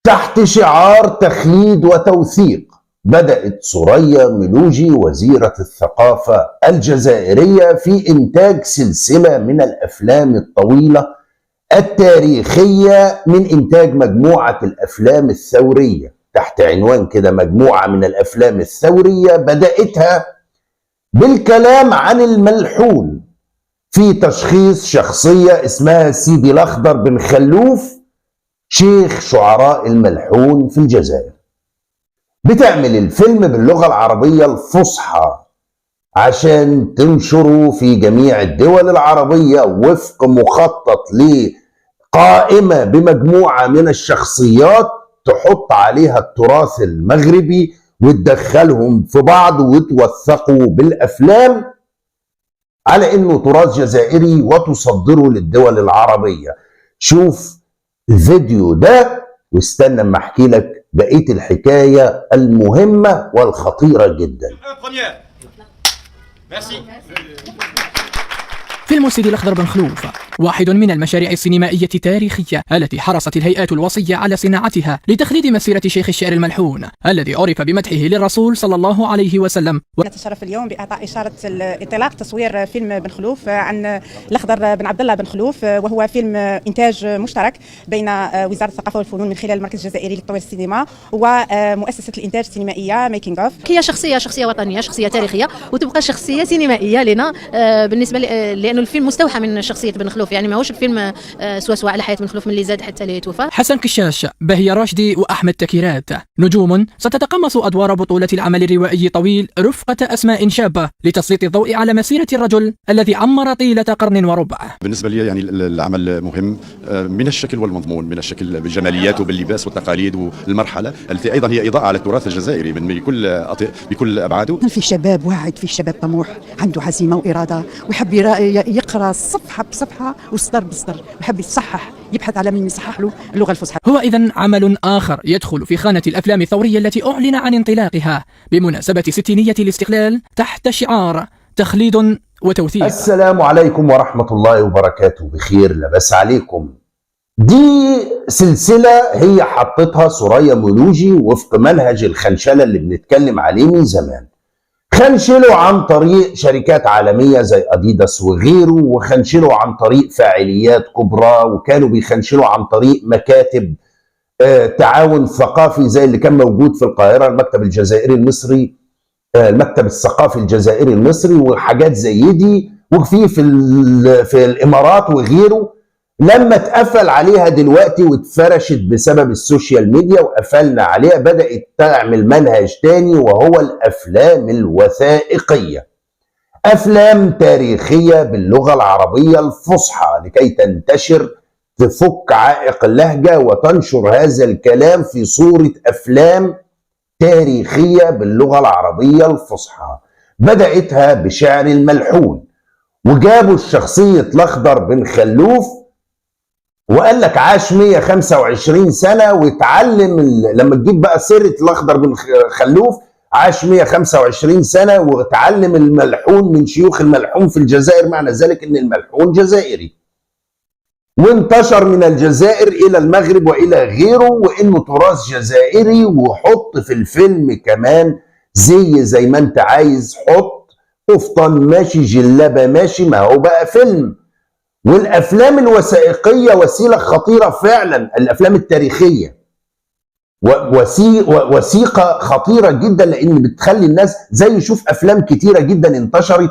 تحت شعار تخليد وتوثيق، بدأت ثريا ملوجي وزيرة الثقافة الجزائرية في إنتاج سلسلة من الأفلام الطويلة التاريخية من إنتاج مجموعة الأفلام الثورية تحت عنوان كده مجموعة من الأفلام الثورية، بدأتها بالكلام عن الملحون في تشخيص شخصية اسمها سيدي الأخضر بن خلوف، شيخ شعراء الملحون في الجزائر. بتعمل الفيلم باللغة العربية الفصحى عشان تنشره في جميع الدول العربية وفق مخطط لقائمة بمجموعة من الشخصيات تحط عليها التراث المغربي وتدخلهم في بعض وتوثقوا بالأفلام على إنه تراث جزائري وتصدره للدول العربية. شوف الفيديو ده واستنى اما احكي لك بقيه الحكايه المهمه والخطيره جدا. فيلم سيدي الأخضر بن خلوف واحد من المشاريع السينمائية التاريخية التي حرصت الهيئات الوصية على صناعتها لتخليد مسيرة شيخ الشعر الملحون الذي عرف بمدحه للرسول صلى الله عليه وسلم. نتشرف اليوم بإعطاء إشارة الانطلاق تصوير فيلم بن خلوف عن الأخضر بن عبد الله بن خلوف، وهو فيلم إنتاج مشترك بين وزارة الثقافة والفنون من خلال المركز الجزائري لتطوير السينما ومؤسسة الإنتاج السينمائية ميكينغ اوف. هي شخصية وطنية، شخصية تاريخية، وتبقى شخصية سينمائية لنا بالنسبة لأنه الفيلم مستوحى من شخصية بن خلوف، يعني ماهوش الفيلم سوا على حياة بن خلوف من اللي زاد حتى اللي توفى. حسن كشاش، بهية راشدي وأحمد تكيرات نجوم ستتقمص أدوار بطولة العمل الروائي طويل رفقة أسماء شابة لتسليط الضوء على مسيرة الرجل الذي عمر طيلة قرن وربع. بالنسبة لي يعني العمل مهم من الشكل والمضمون، من الشكل بالجماليات وباللباس والتقاليد والمرحلة التي أيضا هي إضاءة على التراث الجزائري بكل أبعاده. في شباب واعد، في شباب طموح عنده عزيمة وإرادة ويحب يقرأ صفحة بصفحة وسطر بسطر، ويحب يصحح، يبحث على من يصحح له اللغة الفصحى. هو إذن عمل آخر يدخل في خانة الأفلام الثورية التي أعلن عن انطلاقها بمناسبة 60 الاستقلال تحت شعار تخليد وتوثيق. السلام عليكم ورحمة الله وبركاته، بخير لبس عليكم. دي سلسلة هي حطتها ثريا ملوجي وفق منهج الخنشلة اللي بنتكلم عليه من زمان. خنشلوا عن طريق شركات عالمية زي أديداس وغيره، وخنشلوا عن طريق فاعليات كبرى، وكانوا بيخنشلوا عن طريق مكاتب تعاون ثقافي زي اللي كان موجود في القاهرة، المكتب الجزائري المصري، المكتب الثقافي الجزائري المصري، وحاجات زي دي، في الإمارات وغيره. لما اتقفل عليها دلوقتي واتفرشت بسبب السوشيال ميديا وقفلنا عليها، بدأت تعمل منهج تاني وهو الأفلام الوثائقية، أفلام تاريخية باللغة العربية الفصحى لكي تنتشر، تفك عائق اللهجة وتنشر هذا الكلام في صورة أفلام تاريخية باللغة العربية الفصحى. بدأتها بشعر الملحون، وجابوا الشخصية الأخضر بن خلوف وقال لك عاش 125 سنة واتعلم لما تجيب بقى سيرة الأخضر بن خلوف، عاش 125 سنة واتعلم الملحون من شيوخ الملحون في الجزائر، معنى ذلك ان الملحون جزائري وانتشر من الجزائر إلى المغرب وإلى غيره، وإنه تراث جزائري. وحط في الفيلم كمان زي ما انت عايز، حط قفطان ماشي، جلابة ماشي، ما هو بقى فيلم. والأفلام الوثائقية وسيلة خطيرة فعلا، الأفلام التاريخية وثيقة خطيرة جدا، لأن بتخلي الناس زي يشوف أفلام كتيرة جدا انتشرت،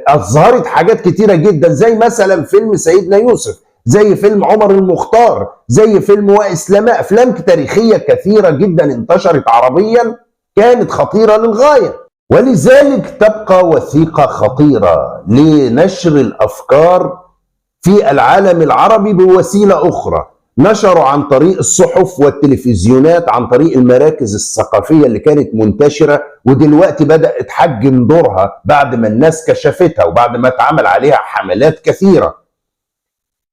أظهرت حاجات كتيرة جدا، زي مثلا فيلم سيدنا يوسف، زي فيلم عمر المختار، زي فيلم وإسلامة. أفلام تاريخية كثيرة جدا انتشرت عربيا كانت خطيرة للغاية، ولذلك تبقى وثيقة خطيرة لنشر الأفكار في العالم العربي بوسيلة أخرى. نشروا عن طريق الصحف والتلفزيونات، عن طريق المراكز الثقافية اللي كانت منتشرة، ودلوقتي بدأت تحجم دورها بعد ما الناس كشفتها وبعد ما اتعمل عليها حملات كثيرة.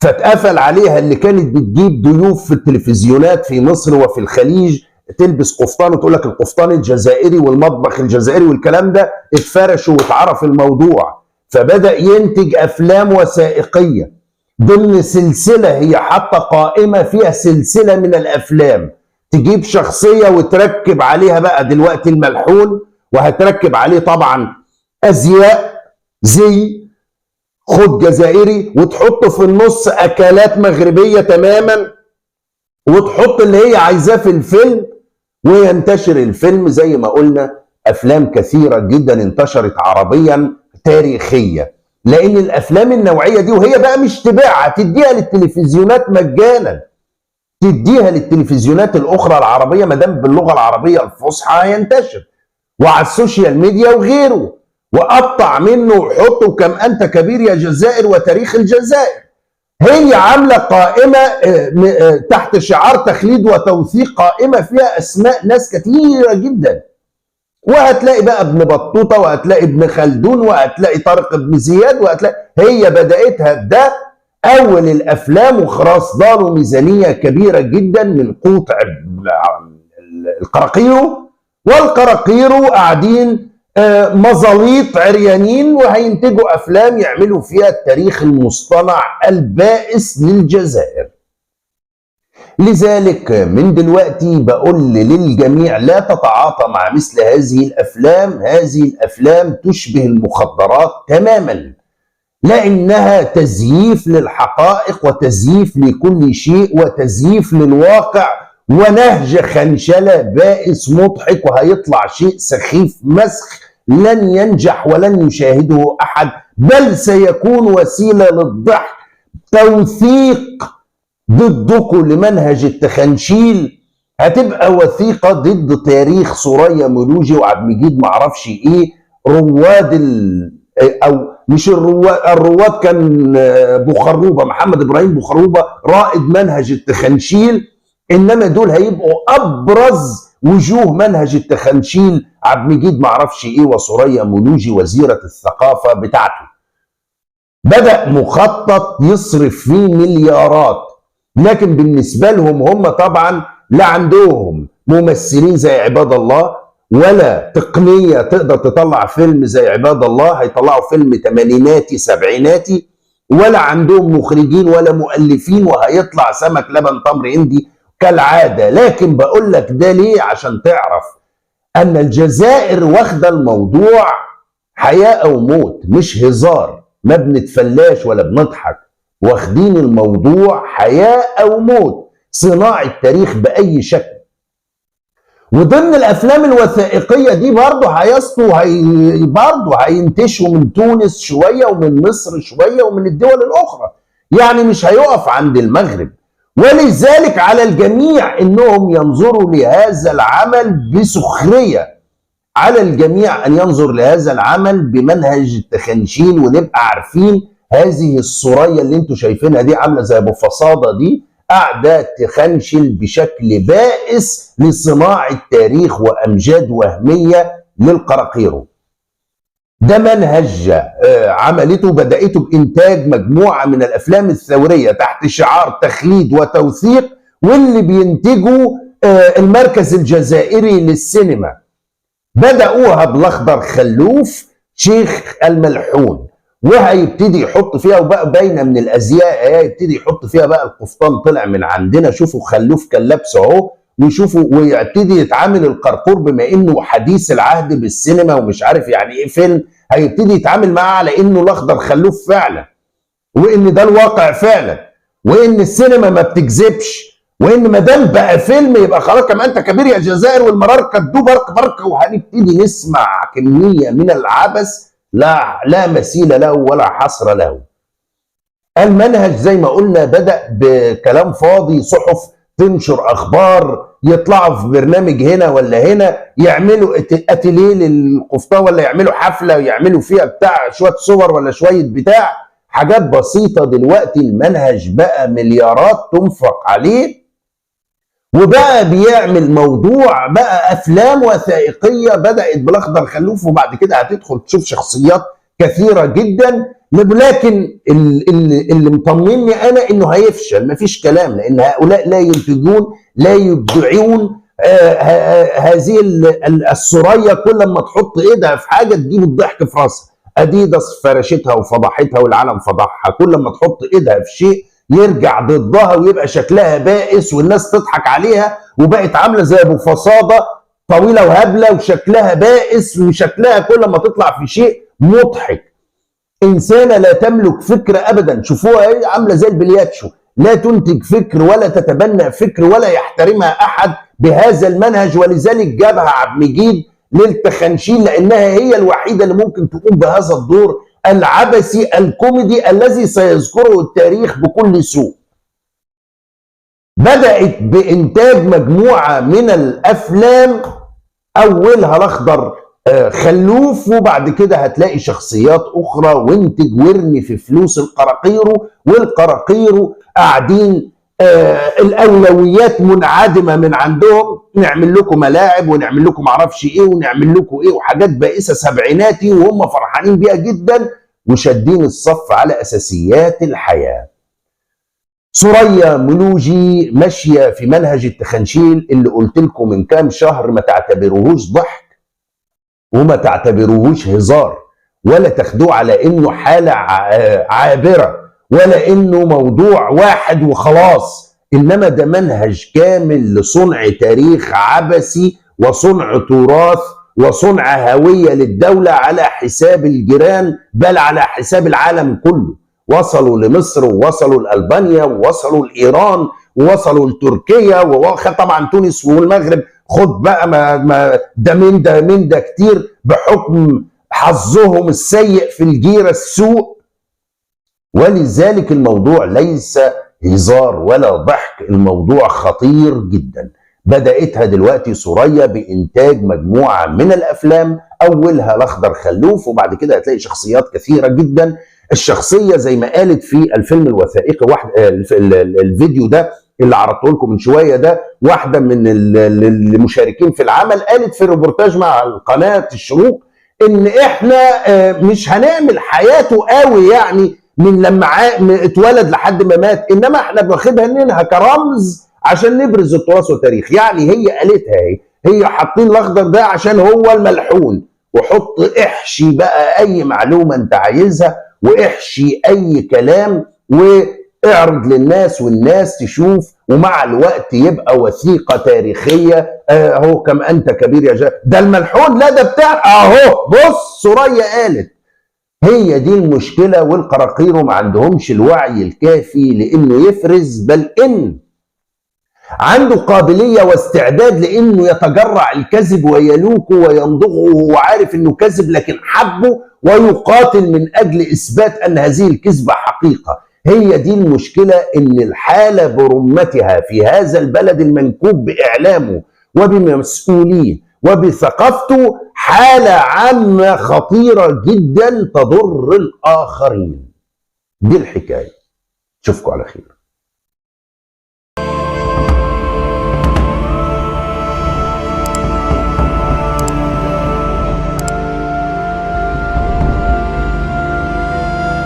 فاتقفل عليها اللي كانت بتجيب ضيوف في التلفزيونات في مصر وفي الخليج تلبس قفطان وتقول لك القفطان الجزائري والمطبخ الجزائري والكلام ده، اتفرشوا واتعرف الموضوع. فبدأ ينتج أفلام وثائقية ضمن سلسلة، هي حتى قائمة فيها سلسلة من الأفلام تجيب شخصية وتركب عليها بقى دلوقتي الملحون، وهتركب عليه طبعا أزياء زي خد جزائري، وتحط في النص أكلات مغربية تماما، وتحط اللي هي عايزاه في الفيلم، وينتشر الفيلم. زي ما قلنا أفلام كثيرة جدا انتشرت عربيا تاريخية، لأن الأفلام النوعية دي وهي بقى مش تبيعها، تديها للتلفزيونات مجانا، تديها للتلفزيونات الأخرى العربية ما دام باللغة العربية الفصحى هينتشر، وعلى السوشيال ميديا وغيره، وقطع منه وحطه كم أنت كبير يا جزائر وتاريخ الجزائر. هي عاملة قائمة تحت شعار تخليد وتوثيق، قائمة فيها أسماء ناس كثيرة جدا، وهتلاقي بقى ابن بطوطة، وهتلاقي ابن خلدون، وهتلاقي طارق بن زياد، وهتلاقي هي بدأتها ده أول الأفلام، وخلاص ضالوا ميزانية كبيرة جدا من قوط القراقيرو، والقراقيرو قاعدين مظاليط عريانين، وهينتجوا أفلام يعملوا فيها التاريخ المصطنع البائس للجزائر. لذلك من دلوقتي بقول للجميع لا تتعاطى مع مثل هذه الأفلام. هذه الأفلام تشبه المخدرات تماما، لأنها تزييف للحقائق وتزييف لكل شيء وتزييف للواقع، ونهج خنشلة بائس مضحك، وهيطلع شيء سخيف مسخ لن ينجح ولن يشاهده أحد، بل سيكون وسيلة للضحك، توثيق ضدكم لمنهج التخنشيل، هتبقى وثيقة ضد تاريخ ثريا ملوجي وعبد المجيد معرفش ايه، رواد او مش الرواد كان بوخروبة، محمد ابراهيم بوخروبة رائد منهج التخنشيل، انما دول هيبقوا ابرز وجوه منهج التخنشيل، عبد المجيد معرفش ايه وثريا ملوجي وزيرة الثقافة بتاعته. بدأ مخطط يصرف فيه مليارات، لكن بالنسبة لهم هم طبعا لا عندهم ممثلين زي عباد الله، ولا تقنية تقدر تطلع فيلم زي عباد الله، هيطلعوا فيلم تمانيناتي سبعيناتي، ولا عندهم مخرجين ولا مؤلفين، وهيطلع سمك لبن تمر هندي كالعادة. لكن بقول لك ده ليه؟ عشان تعرف أن الجزائر واخدة الموضوع حياة أو موت، مش هزار، ما بنتفلاش ولا بنضحك، واخدين الموضوع حياة أو موت، صناعة تاريخ بأي شكل. وضمن الأفلام الوثائقية دي برضه برضه هينتشوا من تونس شوية ومن مصر شوية ومن الدول الأخرى، يعني مش هيقف عند المغرب. ولذلك على الجميع إنهم ينظروا لهذا العمل بسخرية، على الجميع أن ينظر لهذا العمل بمنهج التخنشيل، ونبقى عارفين هذه الثريا اللي انتوا شايفينها دي عامله زي ابو فصاده دي، قاعده تخنشل بشكل بائس لصناعه تاريخ وامجاد وهميه للقراقيرو. ده منهج عملته، بدأته بإنتاج مجموعة من الأفلام الثورية تحت شعار تخليد وتوثيق، واللي بينتجوا المركز الجزائري للسينما. بدأوها بالأخضر خلوف شيخ الملحون، وهيبتدي يحط فيها، وبقى باينه من الازياء هيبتدي يحط فيها بقى القفطان طلع من عندنا، شوفوا خلوف كان لابسه اهو، ويشوفوا ويبتدي يتعامل القرقور بما انه حديث العهد بالسينما ومش عارف يعني ايه فيلم، هيبتدي يتعامل معاه على انه الاخضر خلوف فعلا، وان ده الواقع فعلا، وان السينما ما بتكذبش، وان ما دام بقى فيلم يبقى خلاص كما انت كبير يا جزائر والمرار كدو برك، وهنبتدي نسمع كميه من العبث لا مثيل له ولا حصر له. المنهج زي ما قلنا بدأ بكلام فاضي، صحف تنشر اخبار، يطلعوا في برنامج هنا ولا هنا، يعملوا اتيليه للقفطان، ولا يعملوا حفله ويعملوا فيها بتاع شويه صور ولا شويه بتاع حاجات بسيطه. دلوقتي المنهج بقى مليارات تنفق عليه، وبقى بيعمل موضوع بقى افلام وثائقيه بدات بالاخضر خلوف، وبعد كده هتدخل تشوف شخصيات كثيره جدا. لكن اللي مطمني انا انه هيفشل، مفيش كلام، لان هؤلاء لا ينتجون لا يبدعون. هذه الثريا كل ما تحط ايدها في حاجه تجيب الضحك في راسها. اديداس فرشتها وفضحتها والعالم فضحها، كل ما تحط ايدها في شيء يرجع ضدها ويبقى شكلها بائس والناس تضحك عليها، وبقت عامله زي ابو فصاده طويله وهبله وشكلها بائس وشكلها كل ما تطلع في شيء مضحك. انسانه لا تملك فكر ابدا، شوفوها ايه عامله زي البلياتشو، لا تنتج فكر ولا تتبنى فكر ولا يحترمها احد بهذا المنهج. ولذلك جابها عبد المجيد للتخنشين، لانها هي الوحيده اللي ممكن تقوم بهذا الدور العبثي الكوميدي الذي سيذكره التاريخ بكل سوء. بدأت بإنتاج مجموعة من الأفلام، أولها الأخضر خلوف، وبعد كده هتلاقي شخصيات أخرى، وانتج وارمي في فلوس القراقيرو، والقراقيرو قاعدين الأولويات منعدمة من عندهم، نعمل لكم ملاعب ونعمل لكم معرفش إيه ونعمل لكم إيه وحاجات بائسة سبعيناتي، وهم فرحانين بيها جدا وشادين الصف على أساسيات الحياة. سوريا ملوجي ماشية في منهج التخنشيل اللي قلت لكم من كام شهر ما تعتبروهوش ضحك وما تعتبروهوش هزار، ولا تاخدوه على انه حالة عابرة ولا انه موضوع واحد وخلاص، انما ده منهج كامل لصنع تاريخ عبثي وصنع تراث وصنع هوية للدولة على حساب الجيران، بل على حساب العالم كله. وصلوا لمصر ووصلوا لألبانيا ووصلوا لإيران ووصلوا لتركيا وطبعا تونس والمغرب، خد بقى ما ده من ده كتير بحكم حظهم السيء في الجيرة السوء. ولذلك الموضوع ليس هزار ولا ضحك، الموضوع خطير جدا. بدأتها دلوقتي سوريا بإنتاج مجموعة من الأفلام، أولها الأخضر خلوف، وبعد كده هتلاقي شخصيات كثيرة جدا. الشخصية زي ما قالت في الفيلم الوثائقي الفيديو ده اللي عرضته لكم من شوية ده، واحدة من المشاركين في العمل قالت في ريبورتاج مع قناة الشروق إن إحنا مش هنعمل حياته قوي يعني من لما اتولد لحد ما مات، إنما إحنا بناخدها منها كرمز عشان نبرز التراث والتاريخ. يعني هي قالتها هي حاطين الأخضر ده عشان هو الملحون، وحط احشي بقى أي معلومة أنت عايزها واحشي اي كلام واعرض للناس والناس تشوف، ومع الوقت يبقى وثيقة تاريخية. اهو كم انت كبير يا ده الملحون، لا ده بتاع اهو بص سوريا قالت. هي دي المشكلة، والقراقيرو ما عندهمش الوعي الكافي لانه يفرز، بل ان عنده قابلية واستعداد لانه يتجرع الكذب ويلوكه ويمضغه وهو عارف انه كذب، لكن حبه ويقاتل من اجل اثبات ان هذه الكذبة حقيقة. هي دي المشكلة، ان الحالة برمتها في هذا البلد المنكوب باعلامه وبمسؤوليه وبثقافته حالة عامة خطيرة جدا تضر الاخرين. دي الحكاية. اشوفكم على خير.